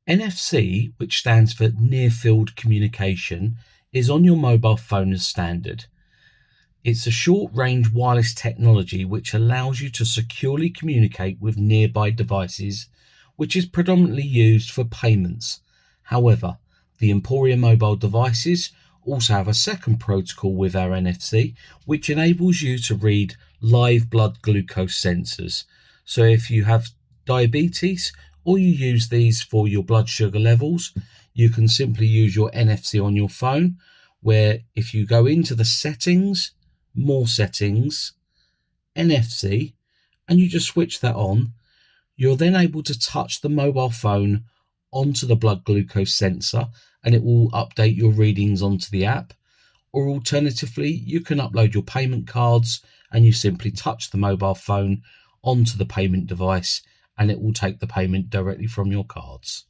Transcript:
NFC, which stands for Near Field Communication, is on your mobile phone as standard. It's a short-range wireless technology which allows you to securely communicate with nearby devices, which is predominantly used for payments. However, the Emporia mobile devices also have a second protocol with our NFC, which enables you to read live blood glucose sensors. So if you have diabetes or you use these for your blood sugar levels, you can simply use your NFC on your phone, where if you go into the settings, more settings, NFC, and you just switch that on, you're then able to touch the mobile phone onto the blood glucose sensor and it will update your readings onto the app. Or alternatively, you can upload your payment cards and you simply touch the mobile phone onto the payment device and it will take the payment directly from your cards.